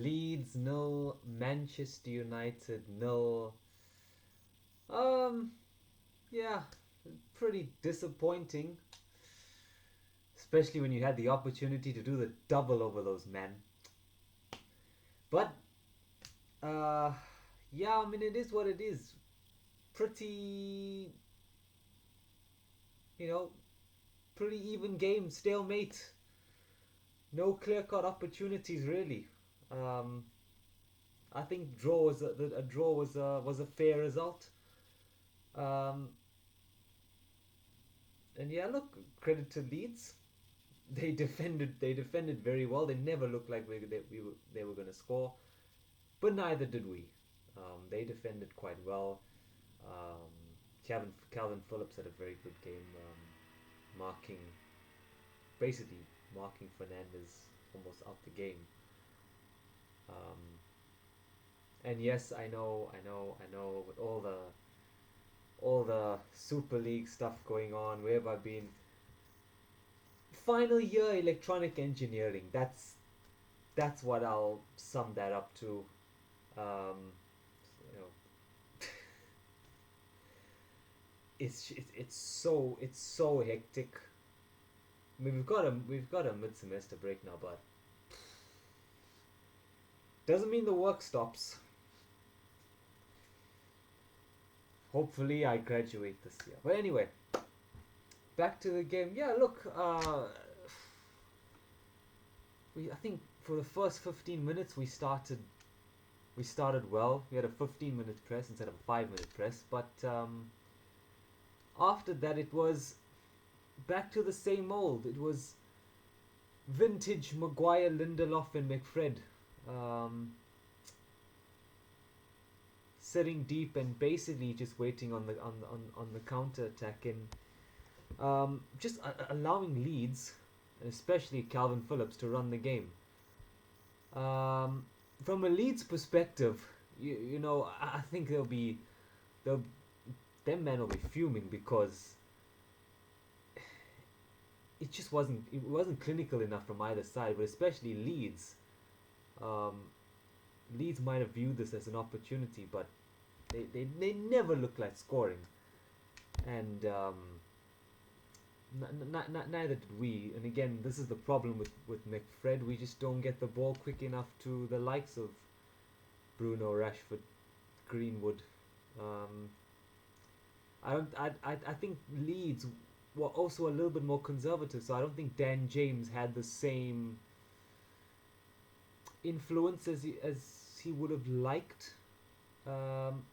Leeds nil, Manchester United nil. Um, yeah, pretty disappointing, especially when you had the opportunity to do the double over those men. But uh, yeah, I mean it is what it is. Pretty, you know, pretty even game, stalemate. No clear-cut opportunities really. Um, I think a draw was a fair result. Um, and yeah, look, credit to Leeds. They defended very well. They never looked like they were going to score, but neither did we. They defended quite well. Um, Calvin Phillips had a very good game, marking basically marking Fernandez almost out the game. Um, and yes, I know, with all the Super League stuff going on, where have I been? Final year electronic engineering. That's what I'll sum that up to. Um, you know, it's so hectic. I mean, we've got a mid semester break now, but doesn't mean the work stops. Hopefully, I graduate this year. But anyway, back to the game. Yeah, look, I think for the first 15 minutes we started well. We had a 15-minute press instead of a 5-minute press, but after that it was back to the same old. It was vintage Maguire, Lindelof, and McFred, um, sitting deep and basically just waiting on the counter attack and just allowing Leeds, and especially Calvin Phillips, to run the game. Um, from a Leeds perspective, I think they'll them men will be fuming because it wasn't clinical enough from either side, but especially Leeds. Um, Leeds might have viewed this as an opportunity, but they never look like scoring, and neither did we. And again, this is the problem with McFred. We just don't get the ball quick enough to the likes of Bruno, Rashford, Greenwood. Um, I don't. I think Leeds were also a little bit more conservative, so I don't think Dan James had the same influence as he would have liked. Um,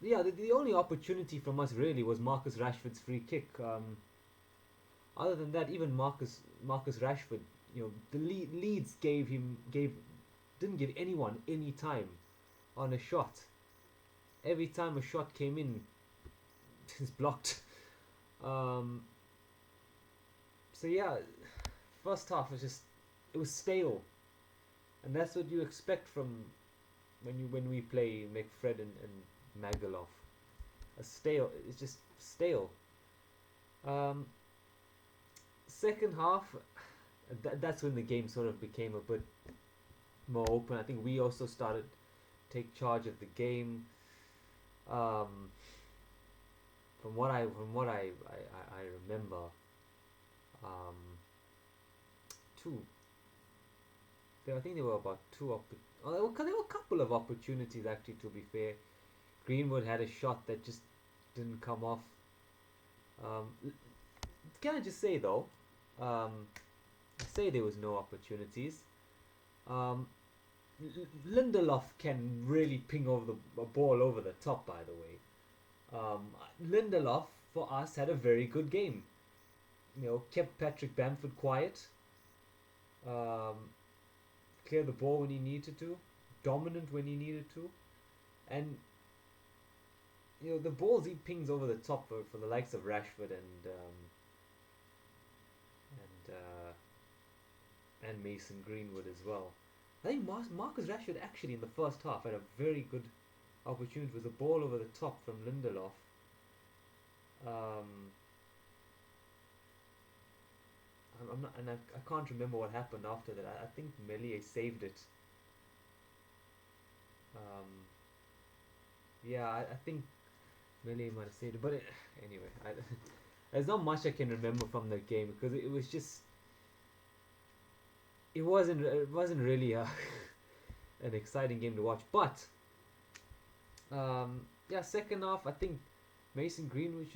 yeah, the only opportunity from us really was Marcus Rashford's free kick. Other than that, even Marcus Rashford, the Leeds didn't give anyone any time on a shot. Every time a shot came in, it's blocked. Um, so yeah, first half it was stale, and that's what you expect from when we play McFred and Magaloff. It's just stale. Um, Second half, that's when the game sort of became a bit more open. I think we also started to take charge of the game. Um, from what I remember, um, two. I think there were about two. There were a couple of opportunities actually. To be fair, Greenwood had a shot that just didn't come off. Um, can I just say though, um, I say there was no opportunities. Um, Lindelof can really ping over the ball over the top. By the way, Lindelof for us had a very good game. Kept Patrick Bamford quiet. Um, Cleared the ball when he needed to. Dominant when he needed to, and the balls he pings over the top for the likes of Rashford and Mason Greenwood as well. I think Marcus Rashford actually in the first half had a very good opportunity with a ball over the top from Lindelof. Um, I'm not, and I can't remember what happened after that. I think Melie saved it. Um, yeah, I think Melee might have saved it, but anyway, there's not much I can remember from the game because it was just it wasn't really an exciting game to watch. But yeah, second half I think Mason Greenwood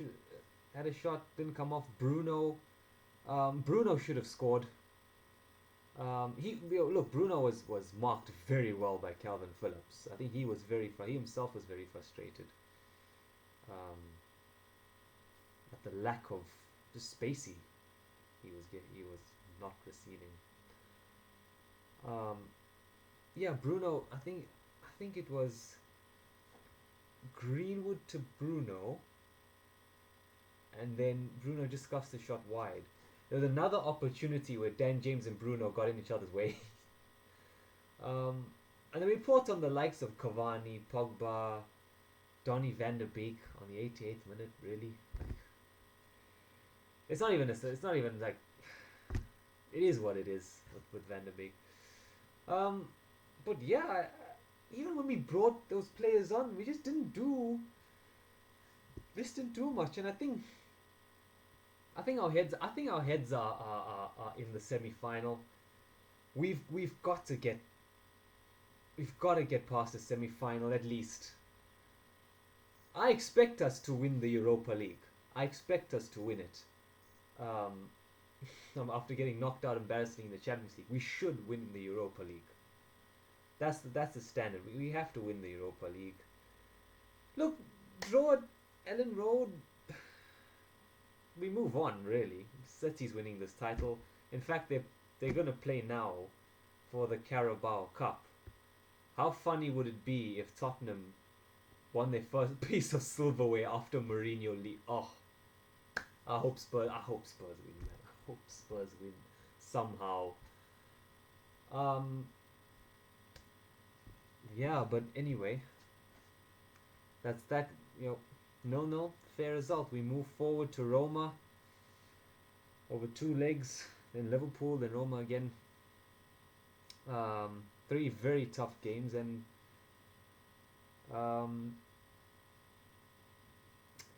had a shot, didn't come off. Bruno should have scored. Look, Bruno was marked very well by Calvin Phillips. I think he himself was very frustrated um, at the lack of just spacey he was not receiving. Um, yeah, Bruno. I think it was Greenwood to Bruno, and then Bruno just scuffs the shot wide. There was another opportunity where Dan James and Bruno got in each other's way. And then we brought on the likes of Cavani, Pogba, Donny van der Beek on the 88th minute. Really, it's not even like it is what it is with Van der Beek. Um, but yeah, even when we brought those players on, we just didn't do much. And I think our heads are in the semi final. We've got to get past the semi final at least. I expect us to win the Europa League. I expect us to win it. After getting knocked out embarrassingly in the Champions League, we should win the Europa League. That's the standard. We have to win the Europa League. Look, draw at Elland Road. We move on really. City's winning this title. In fact, they're gonna play now for the Carabao Cup. How funny would it be if Tottenham won their first piece of silverware after Mourinho leave? Oh, I hope Spurs win, man. I hope Spurs win somehow. Um, yeah, but anyway, that's that. No, fair result. We move forward to Roma over two legs, then Liverpool, then Roma again. Three very tough games, and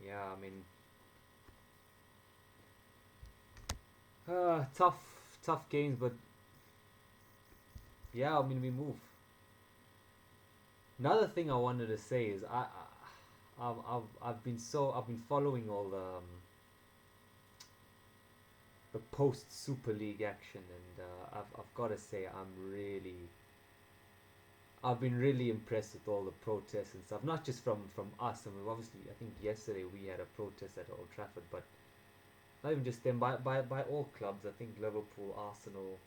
yeah, I mean, tough games, but yeah, I mean, we move. Another thing I wanted to say is I've been following all the post Super League action, and I've got to say I've been really impressed with all the protests and stuff. Not just from us. I mean, obviously, I think yesterday we had a protest at Old Trafford, but not even just them. By all clubs. I think Liverpool, Arsenal,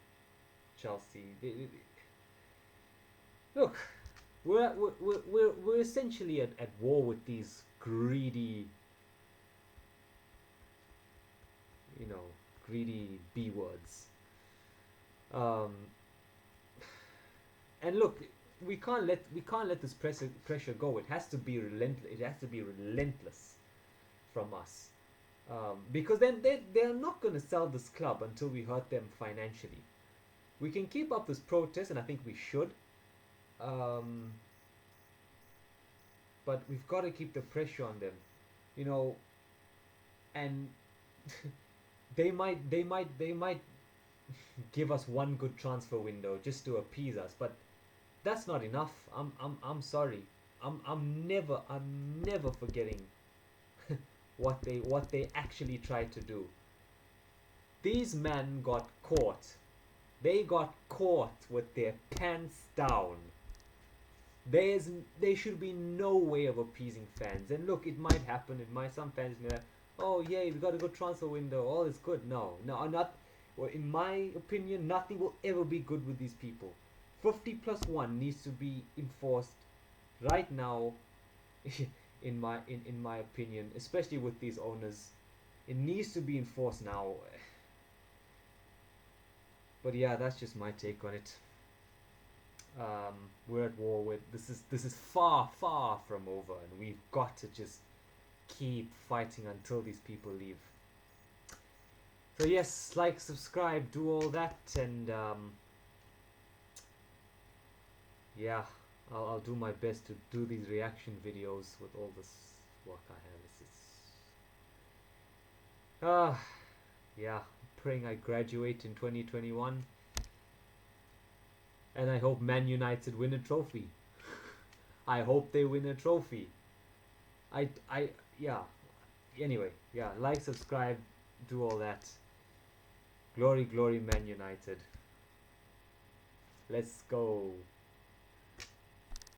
Chelsea. Look, we're essentially at war with these greedy, you know, greedy B words. Um, and look, we can't let this pressure go. It has to be relentless. It has to be relentless from us, because then they're not going to sell this club until we hurt them financially. We can keep up this protest, and I think we should. Um, but we've got to keep the pressure on them, you know, and they might give us one good transfer window just to appease us, but that's not enough. I'm sorry. I'm never forgetting what they actually tried to do. These men got caught. They got caught with their pants down. There should be no way of appeasing fans. And look, it might happen. Some fans may like, oh yeah, we got a good transfer window. All is good. No, not. Well, in my opinion, nothing will ever be good with these people. 50+1 needs to be enforced right now. In my opinion, especially with these owners, it needs to be enforced now. But yeah, that's just my take on it. We're at war with this is far from over, and we've got to just keep fighting until these people leave. So yes, like, subscribe, do all that, and yeah, I'll do my best to do these reaction videos with all this work I have. Yeah, praying I graduate in 2021, and I hope Man United win a trophy. I hope they win a trophy. I yeah. Anyway, yeah, like, subscribe, do all that. Glory, glory, Man United. Let's go.